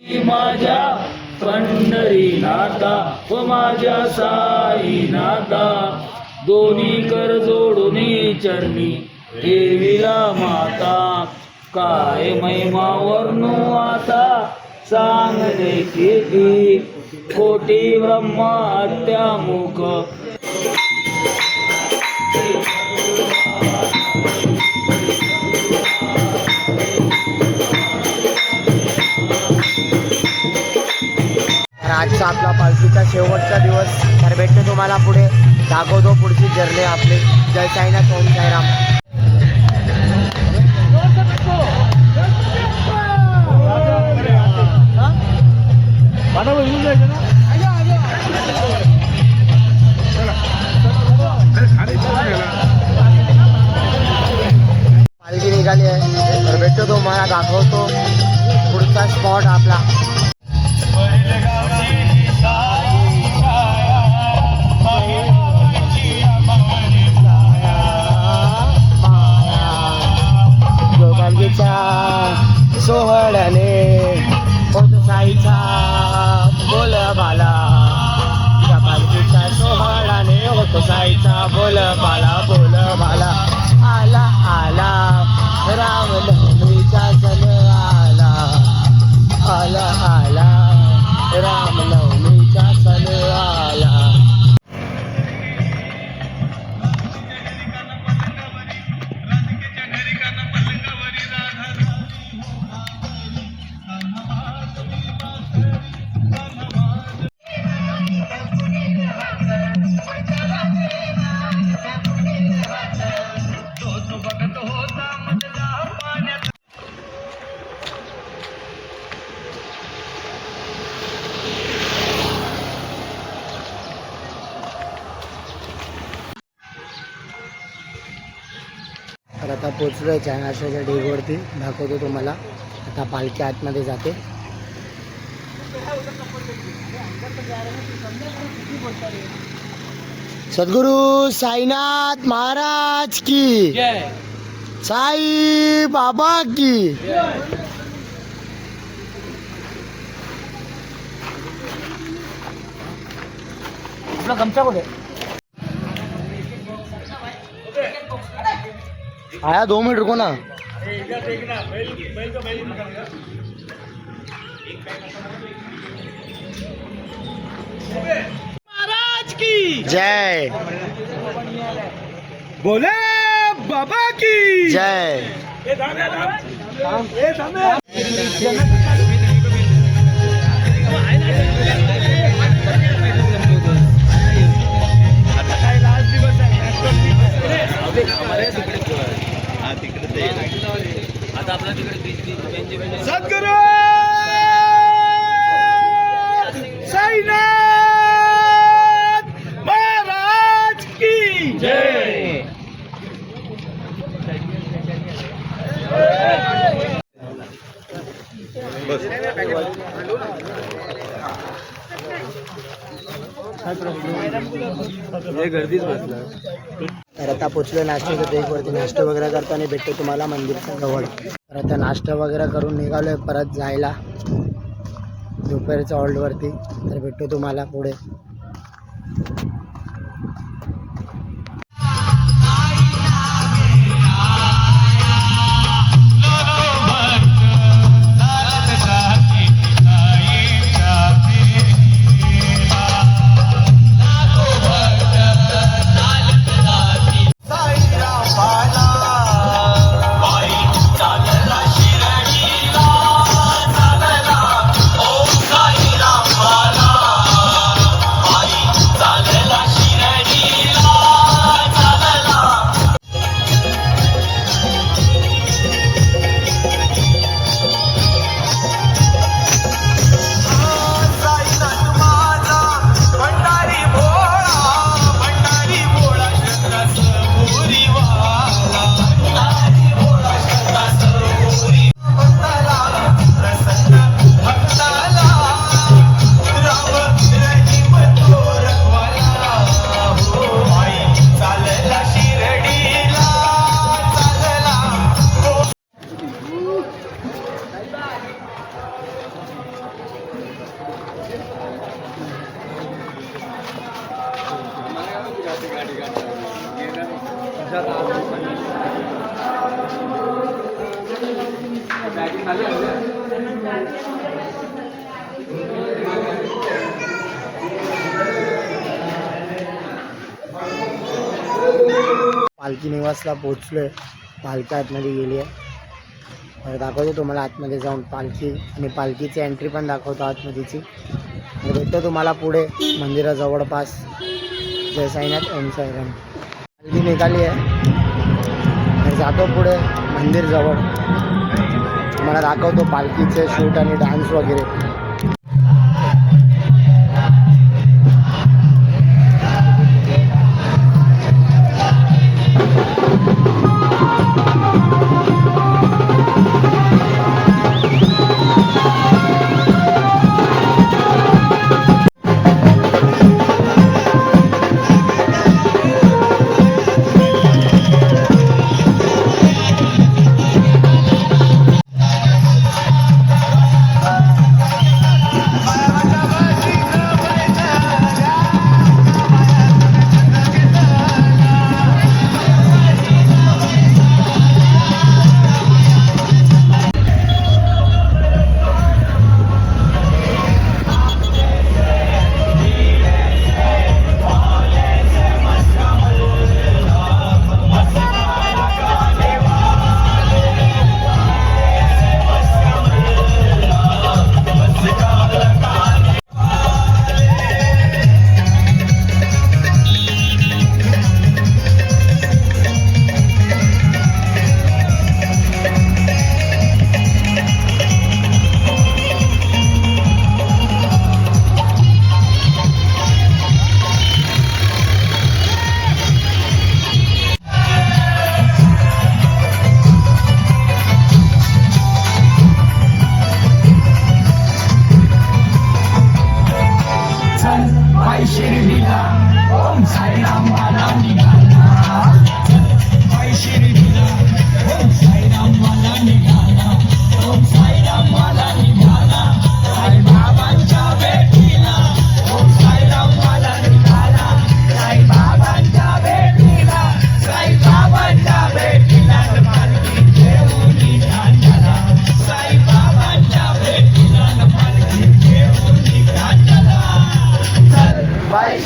माझ्या पंढरीनाथा व माझ्या साईनाथा दोन्ही कर जोडून चरणी देवीला माता काय महिमा वर्णू आता सांगले किती कोटी ब्रह्मा अत्यामुख आजचा आपला पालखीचा शेवटचा दिवस. तर भेटतो तुम्हाला पुढे, दाखवतो पुढची जर्नी आपली. जय साईनाथ, ओम साईराम. पालखी निघाली आहे. तर भेटतो तुम्हाला, दाखवतो पुढचा स्पॉट आपला. सोहळ्याने होत साईचा बोल बाला, त्या पालखीच्या सोहळ्याने होत साईचा बोल बाला, बोल बाला. आला आला राम नवमीचा सण आला, आला आला राम नवमीचा सण आला. तर आता पोचलो आहे चायनाश्याच्या ढीगवरती. दाखवतो तुम्हाला. आता पालखी आतमध्ये जाते. सद्गुरु साईनाथ महाराज की जय. साई बाबा की. आपला गमछा कुठे? आया 2 मिनट रुको ना. महाराज की जय, बोले बाबा की जय. सद्गुरु साईनाथ महाराज की जय. गर्दीच बसला. तर आता पोचलो नाश्त्याच्या ढीगवरती. नाश्ता वगैरे करताना भेटतो तुम्हाला मंदिरच्या जवळ. तर आता नाश्ता वगैरे करून निघालोय परत जायला दुपारच्या हॉल्टवरती. तर भेटतो तुम्हाला पुढे. चालला पालखी निवासला पोहोचलोय. पालखी आतमध्ये गेली आहे. तर दाखवतो तुम्हाला आतमध्ये जाऊन पालखी आणि पालखीची एंट्री पण दाखवतो आतमध्येची. भेटतो तुम्हाला पुढे मंदिराजवळपास. जय साईनाथ ओम साईराम. पालखी निघाली आहे. तर जातो पुढे मंदिरजवळ. तुम्हाला दाखवतो पालखीचे शूट आणि डान्स वगैरे.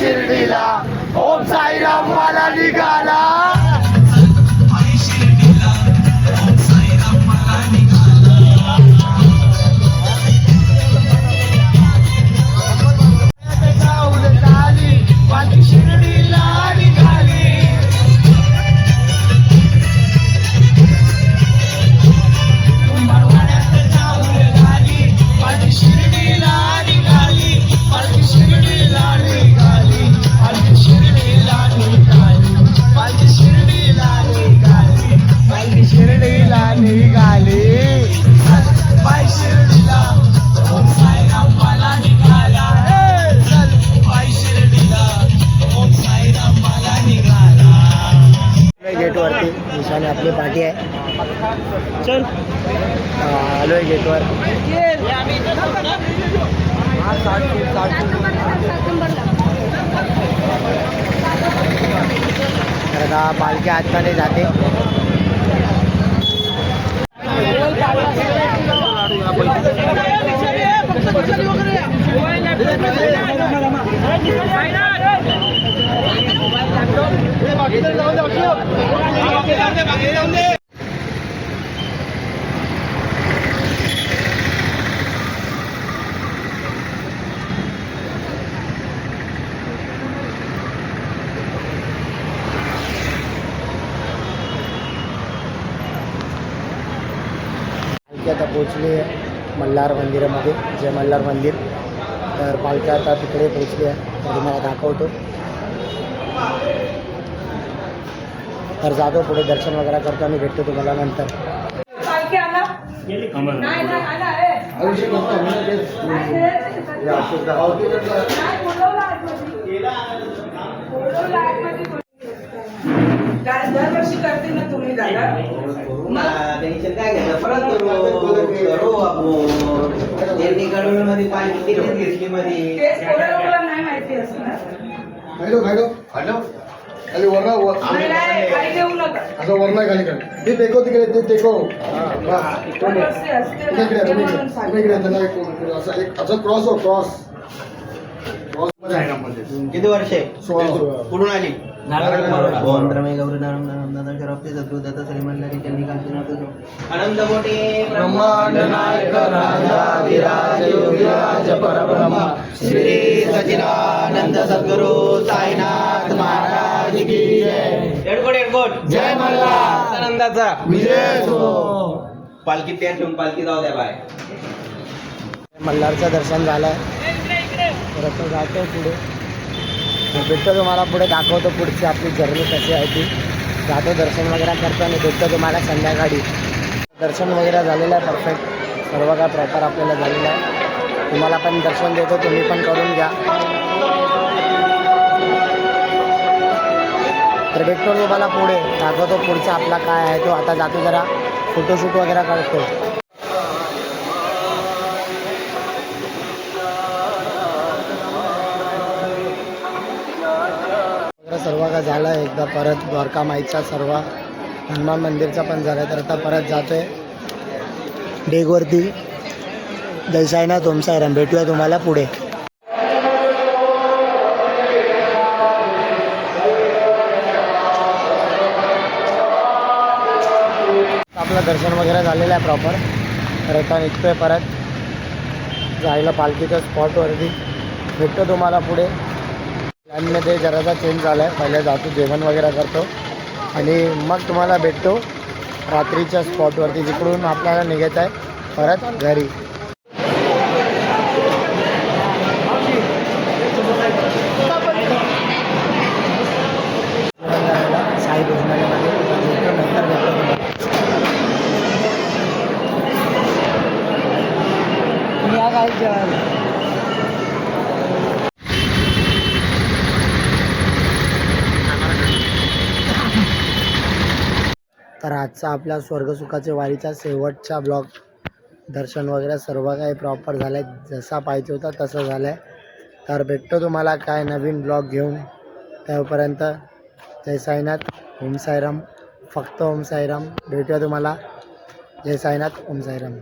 शिर्डीला ओम साईराम वाला निघाला. गेटवरती निशाने आपली पाठी आहे. चल आलोय गेटवर. तर आता पालखी आतमध्ये जाते. आता पोचली मल्हार मंदिरामध्ये. जय मल्हार मंदिर. तर पालखी आता तिकडे पोचली आहे. तर तुम्हाला दाखवतो. तर जातो पुढे दर्शन वगैरे करतो आणि भेटतो तुम्हाला नंतर. दरवर्षी करते ना तुम्ही दादा. टेन्शन काय घ्यायचं परत करू आपण त्यांनी कडवळमध्ये पाणी तिकीट घेतली मध्ये नाही माहिती असणार हॅलो हॅलो हॅलो खाली वरना खाली देऊ नका असं वरना खाली कर ते टेको तिकडे ते टेको इकडे त्यांना एक असं क्रॉस हो क्रॉस क्रॉस आहे ना मध्ये किती वर्ष आहे 16 कुठून आली ओम रमे गौरी नारायण नारायण दादा शरफते सद्गुरुदात श्रीमंतरी त्यांनी कांचनाथ अनंत मोठे ब्रह्मांड नायक राजाधिराज योगीराज परब्रह्म श्री सच्चिदानंद सद्गुरु साईनाथ महाराज की जय एडकोट जय मल्हार आनंदाचा विजय असो. पालखी तयार ठेवून पालखी जाऊ द्या बाय मल्हारचं दर्शन झालंय परत जातो पुढे भेटतो तुम्हाला पुढे दाखवतो पुढची आपली जर्नी कशी आहे ती जातो दर्शन वगैरे करतो आणि भेटतो तुम्हाला संध्याकाळी दर्शन वगैरे झालेलं आहे परफेक्ट सर्व काय प्रॉपर आपल्याला झालेलं आहे तुम्हाला पण दर्शन देतो तुम्ही पण करून घ्या तर भेटतो तुम्हाला पुढे दाखवतो पुढचा आपला काय आहे तो आता जातो जरा फोटोशूट वगैरे करतो सर्व काय झालं एकदा परत द्वारका माईचा सर्व हनुमान मंदिरचा पण झालं तर आता परत जातोय डेगवरती जय साईनाथ ओम साईराम भेटूया तुम्हाला पुढे आपलं दर्शन वगैरे झालेलं आहे प्रॉपर तर आता निघतोय परत जायला पालखीच्या स्पॉटवरती भेटतो तुम्हाला पुढे प्लॅनमध्ये जरासा चेंज झाला आहे पहिले जातो जेवण वगैरे करतो आणि मग तुम्हाला भेटतो रात्रीच्या स्पॉटवरती जिकडून आपल्याला निघायचं आहे परत घरी साई भोजनालयामध्ये भेटतो नंतर भेटतो तुम्हाला या काय जेवायला तर आजचा आपला स्वर्गसुखाचे वारीचा शेवटचा ब्लॉग दर्शन वगैरे सर्व काही प्रॉपर झालं आहे जसा पाहिजे होता तसं झालं आहे तर भेटतो तुम्हाला काय नवीन ब्लॉग घेऊन त्यापर्यंत जय साईनाथ ओम साईराम फक्त ओम साईराम भेटूया तुम्हाला जय साईनाथ ओम साईराम